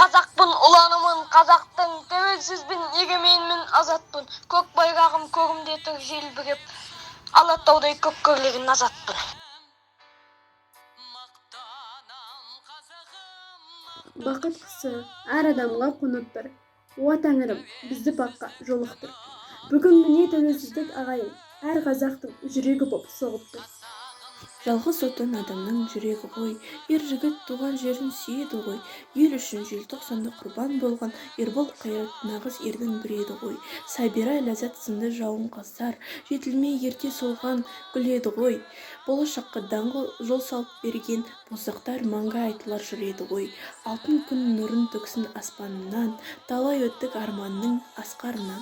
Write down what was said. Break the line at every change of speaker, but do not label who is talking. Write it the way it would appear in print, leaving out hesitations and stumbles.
қазақпын, ұланымын, қазақтың, тәуелсізбін, егеменмін, азатпын. Көк байрағым көгімде тұр желбіреп, Алатаудай көк көрлеген азатпын.
Бақыт құсы әр адамға қонып бір. Уа тәңірім, бізді баққа жолықтыр. Бүгін міне тәуелсіздік ағайын, әр қазақтың жүрегі боп соғып тұр.
Жалғыз отан адамның жүрегі ғой, ер жігіт туған жерін сүйеді ғой. Ел үшін желтоқсанда құрбан болған Ербол қайрат нағыз ердің бірі еді ғой. Сабира ләззат сынды жауыңғаздар жетілмей ерте солған гүл еді ғой. Болашаққа даңғыл жол салып берген боздақтар мәңгі айтылар жыр еді ғой. Алтын күн нұрын төксін аспанынан, талай өттік арманның асқарынан.